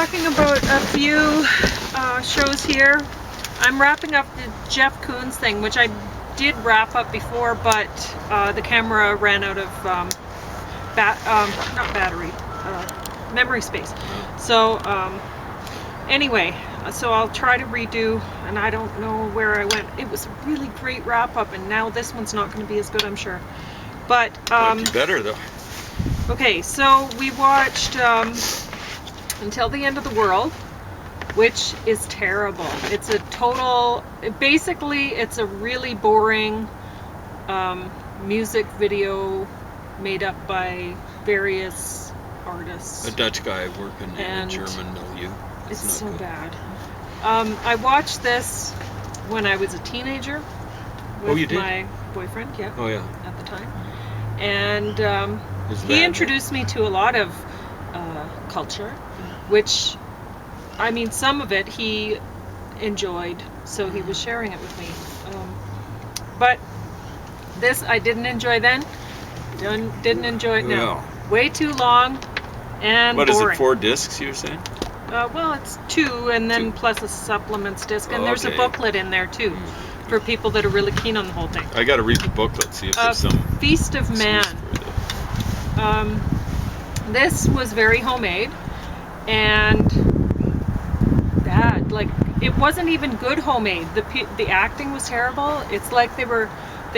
talking about a few shows here. I'm wrapping up the Jeff Koons thing, which I did wrap up before, but the camera ran out of memory space. So anyway, so I'll try to redo, and I don't know where I went. It was a really great wrap up, and now this one's not going to be as good, I'm sure. But might be better though. Okay, so we watched Until the End of the World, which is terrible. It's a total, basically it's a really boring music video made up by various artists. A Dutch guy working in a German milieu. It's so good. bad. I watched this when I was a teenager with my boyfriend, yeah, at the time. And he introduced me to a lot of culture, which, I mean, some of it he enjoyed, so he was sharing it with me. But this I didn't enjoy then, didn't enjoy it now. Way too long and What boring. is it, 4 discs you were saying? Well, it's 2, and then plus a supplements disc, and there's a booklet in there too, for people that are really keen on the whole thing. I got to read the booklet, see if there's some. Feast of Man. This was very homemade and bad. Like, it wasn't even good homemade. The acting was terrible. It's like they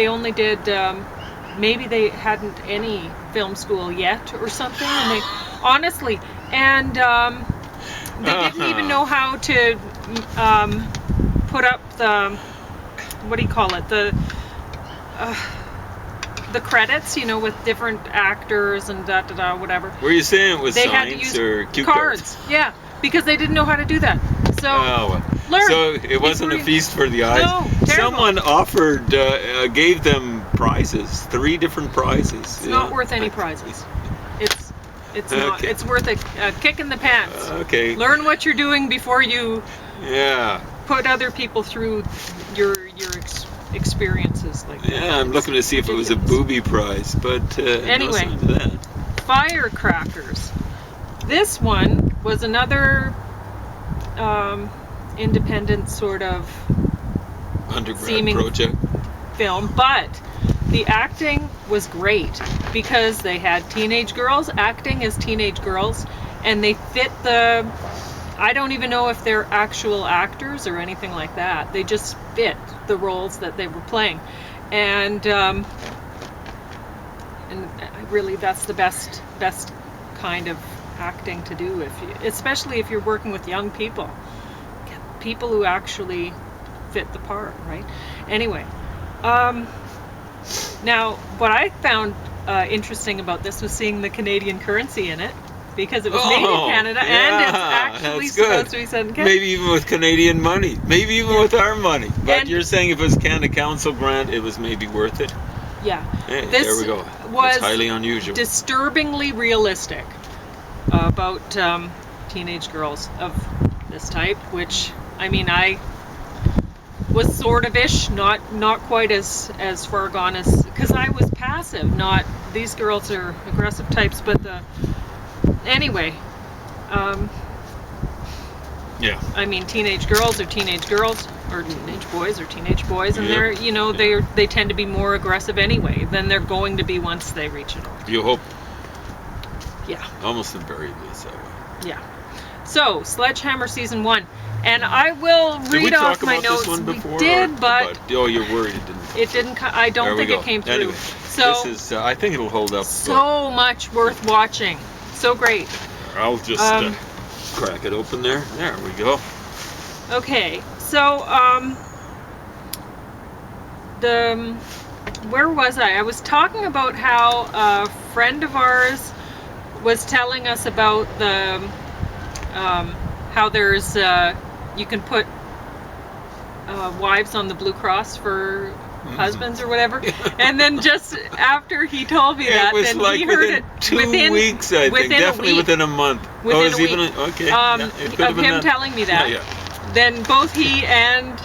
only did maybe they hadn't any film school yet or something, and they honestly they didn't even know how to put up the, what do you call it, the credits, you know, with different actors and whatever. Were you saying it was they had to signs use or cue cards? Yeah, because they didn't know how to do that. So learn. So it wasn't a feast for the eyes. No, terrible. Someone offered, gave them prizes, 3 different prizes. It's not worth any prizes. It's not. It's worth a kick in the pants. Okay. Learn what you're doing before you put other people through your experiences like that. Yeah, I'm looking to see if it was a booby prize, but anyway, no sign of that. Firecrackers. This one was another independent sort of underground project film, but the acting was great because they had teenage girls acting as teenage girls, and they fit the, I don't even know if they're actual actors or anything like that. They just fit the roles that they were playing, and really that's the best kind of acting to do, especially if you're working with young people. Get people who actually fit the part, right? Anyway, now what I found interesting about this was seeing the Canadian currency in it, because it was made in Canada and it's actually supposed to be said in Canada. Maybe even with Canadian money, maybe even with our money. But you're saying if it was Canada Council grant, it was maybe worth it? Yeah. Hey, this there we go. Was it's highly unusual. Disturbingly realistic about teenage girls of this type, which, I mean, I was sort of ish, not quite as far gone as, because I was passive, not, these girls are aggressive types, but anyway, I mean, teenage girls are teenage girls, or teenage boys are teenage boys, and they're, you know, they tend to be more aggressive anyway than they're going to be once they reach adult. You hope. Yeah. Almost invariably is that way. Yeah. So, Sledgehammer Season 1. And I will read off my notes. This one before, we did, but oh, you're worried it didn't. It didn't. I don't think it came through. Anyway, so this is. I think it'll hold up. So much worth watching. So great. I'll just crack it open there. There we go. Okay. So where was I? I was talking about how a friend of ours was telling us about the how there's you can put wives on the Blue Cross for husbands or whatever, and then just after he told me that, then like he heard it 2 weeks, I think, definitely within a month. Within a week. Okay. Of him telling me that. Then both he and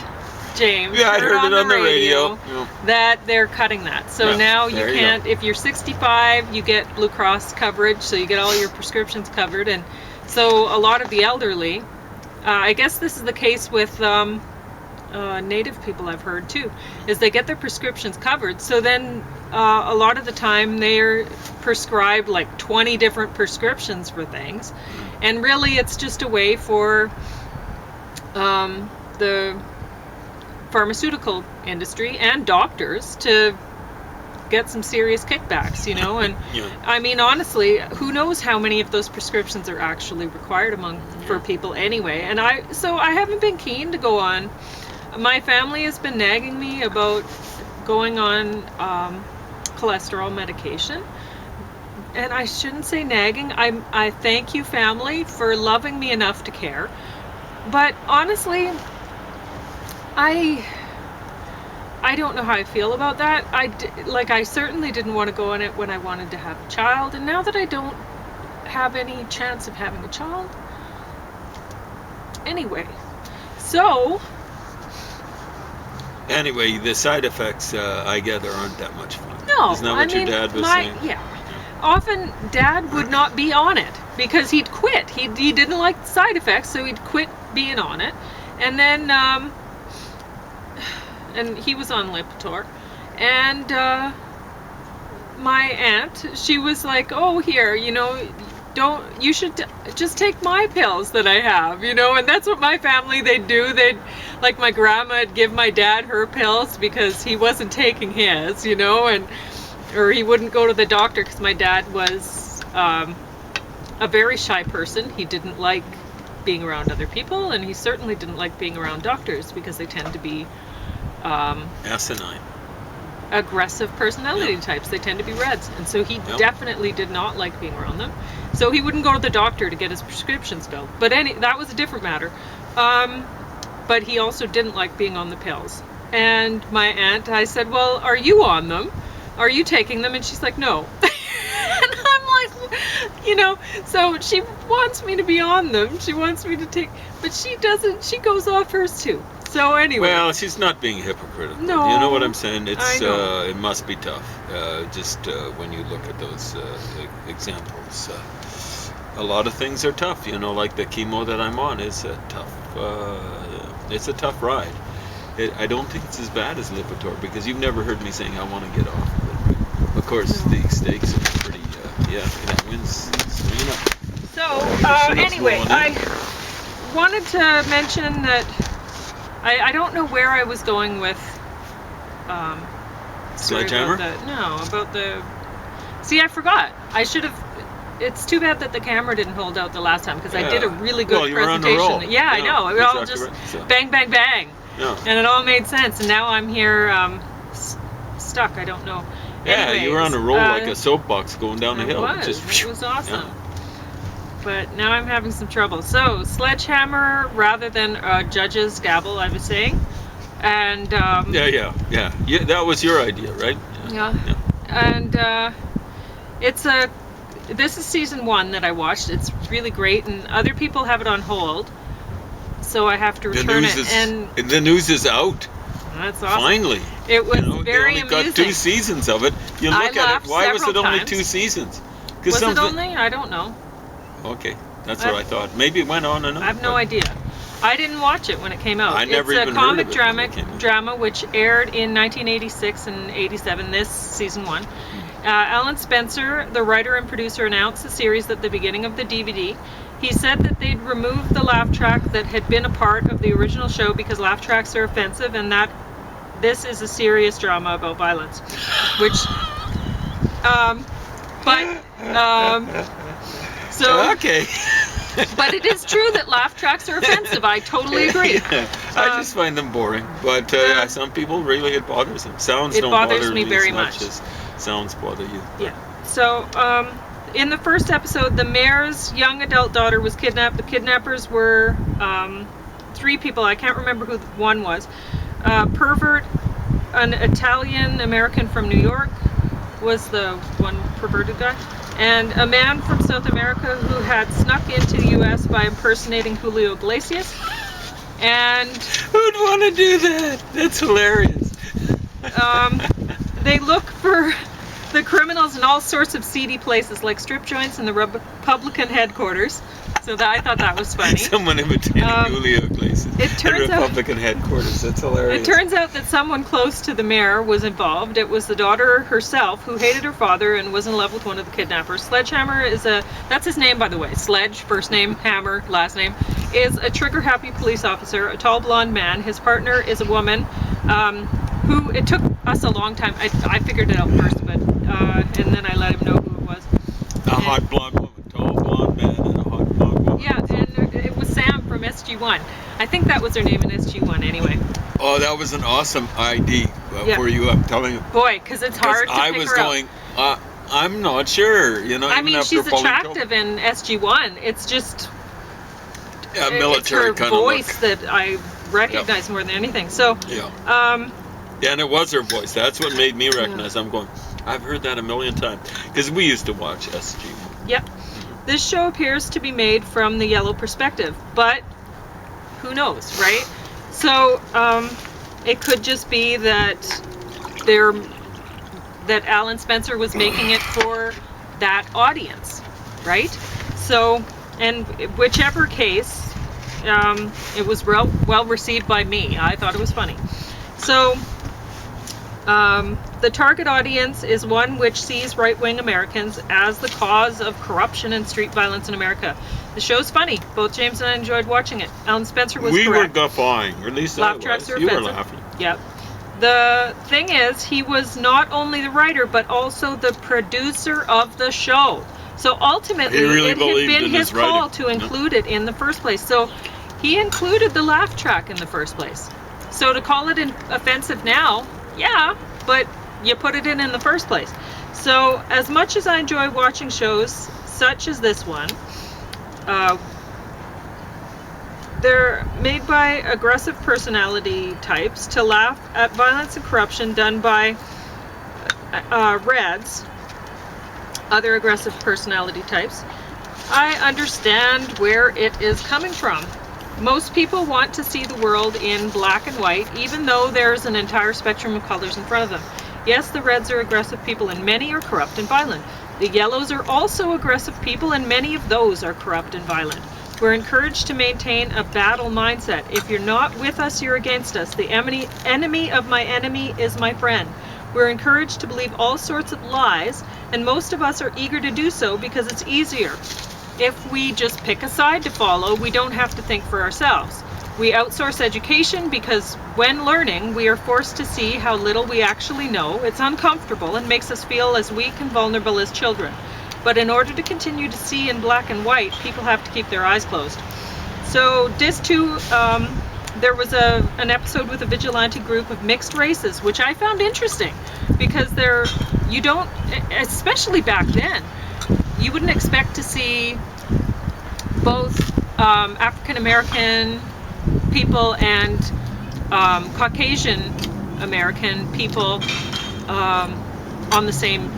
James heard it on the radio. That they're cutting that. So now you can't, if you're 65, you get Blue Cross coverage, so you get all your prescriptions covered, and So a lot of the elderly, I guess this is the case with Native people, I've heard too, is they get their prescriptions covered. So then a lot of the time they're prescribed like 20 different prescriptions for things. And really it's just a way for the pharmaceutical industry and doctors to get some serious kickbacks, you know. And I mean, honestly, who knows how many of those prescriptions are actually required for people anyway. And I haven't been keen to go on. My family has been nagging me about going on cholesterol medication, and I shouldn't say nagging. I thank you, family, for loving me enough to care, but honestly, I don't know how I feel about that. I certainly didn't want to go on it when I wanted to have a child, and now that I don't have any chance of having a child. Anyway, the side effects, I gather, aren't that much fun. No, isn't that what your dad was saying? Yeah. Often, Dad would not be on it because he'd quit. He didn't like the side effects, so he'd quit being on it, and then. And he was on Lipitor, and my aunt, she was like, oh, here, you know, you should just take my pills that I have, you know. And that's what my family, they'd do. Like my grandma would give my dad her pills because he wasn't taking his, you know, or he wouldn't go to the doctor because my dad was a very shy person. He didn't like being around other people, and he certainly didn't like being around doctors because they tend to be asinine, aggressive personality types. They tend to be reds, and so he definitely did not like being around them. So he wouldn't go to the doctor to get his prescriptions filled. But that was a different matter. But he also didn't like being on the pills. And my aunt, I said, well, are you on them? Are you taking them? And she's like, no. And I'm like, you know, so she wants me to be on them. She wants me to take, but she doesn't. She goes off hers too. So anyway. Well, she's not being hypocritical. No. You know what I'm saying? It's it must be tough. Just when you look at those examples, a lot of things are tough. You know, like the chemo that I'm on is a tough. It's a tough ride. I don't think it's as bad as Lipitor because you've never heard me saying I want to get off of it. Of course, the stakes are pretty. That wins. So anyway, I wanted to mention that. I don't know where I was going with Sledgehammer? See, I forgot. I should have. It's too bad that the camera didn't hold out the last time because I did a really good presentation. Were on the roll. Yeah, I know. It all just bang, bang, bang. Yeah. And it all made sense. And now I'm here stuck. I don't know. Anyways, you were on a roll like a soapbox going down the hill. It was awesome. Yeah. But now I'm having some trouble. So, sledgehammer rather than judge's gavel, I was saying. And yeah. That was your idea, right? Yeah. And this is season 1 that I watched. It's really great, and other people have it on hold, so I have to return it. And the news is out. That's awesome. Finally. It was very they only amusing. Got 2 seasons of it. You look at it. Why was it only 2 seasons? Was it only? I don't know. Okay, that's what I thought. Maybe it went on and on. I have no idea. I didn't watch it when it came out. I never even heard of it. It's a comic drama which aired in 1986 and 87, this season 1. Alan Spencer, the writer and producer, announced the series at the beginning of the DVD. He said that they'd removed the laugh track that had been a part of the original show because laugh tracks are offensive, and that this is a serious drama about violence. Okay. But it is true that laugh tracks are offensive. I totally agree. I just find them boring. But some people really, it bothers them. Sounds it don't bothers bother me very much. As sounds bother you. Yeah. So, in the first episode, the mayor's young adult daughter was kidnapped. The kidnappers were 3 people. I can't remember who one was. Pervert, an Italian American from New York was the one perverted guy, and a man from South America who had snuck into the U.S. by impersonating Julio Iglesias. And who'd want to do that? That's hilarious. They look for the criminals in all sorts of seedy places like strip joints and the Republican headquarters. So I thought that was funny. Someone imitating Julio Iglesias. It turns out Republican headquarters. That's hilarious. It turns out that someone close to the mayor was involved. It was the daughter herself who hated her father and was in love with one of the kidnappers. Sledgehammer that's his name, by the way. Sledge, first name, Hammer, last name, is a trigger-happy police officer, a tall blonde man. His partner is a woman who, it took us a long time. I figured it out first, but and then I let him know who it was. A hot blonde woman, tall blonde man, and a hot blonde woman. Yeah, and it was Sam from SG1. I think that was her name in SG1 anyway. Oh, that was an awesome ID for you, I'm telling you. Boy, because it's hard to I pick was her going, out. I'm not sure, you know. I mean, she's attractive in SG1. It's just a military it's her kind voice of look that I recognize more than anything. So yeah, and it was her voice. That's what made me recognize. I'm going, I've heard that a million times because we used to watch SG1. Yep. This show appears to be made from the yellow perspective, but who knows, right? So it could just be that Alan Spencer was making it for that audience, right? So, and whichever case, it was well received by me. I thought it was funny. So the target audience is one which sees right-wing Americans as the cause of corruption and street violence in America. The show's funny. Both James and I enjoyed watching it. Alan Spencer was correct. We were guffawing, or at least Laugh I tracks was. are You were offensive. laughing. Yep. The thing is, he was not only the writer, but also the producer of the show. So ultimately, really it had believed been in his his call writing. to include it in the first place. So he included the laugh track in the first place. So to call it offensive now, yeah, but you put it in the first place. So as much as I enjoy watching shows such as this one, they're made by aggressive personality types to laugh at violence and corruption done by Reds, other aggressive personality types. I understand where it is coming from. Most people want to see the world in black and white, even though there's an entire spectrum of colors in front of them. Yes, the Reds are aggressive people, and many are corrupt and violent. The Yellows are also aggressive people, and many of those are corrupt and violent. We're encouraged to maintain a battle mindset. If you're not with us, you're against us. The enemy of my enemy is my friend. We're encouraged to believe all sorts of lies, and most of us are eager to do so because it's easier. If we just pick a side to follow, we don't have to think for ourselves. We outsource education because when learning, we are forced to see how little we actually know. It's uncomfortable and makes us feel as weak and vulnerable as children. But in order to continue to see in black and white, people have to keep their eyes closed. So Disc 2, there was an episode with a vigilante group of mixed races, which I found interesting because you don't, especially back then, you wouldn't expect to see both African American people and Caucasian American people on the same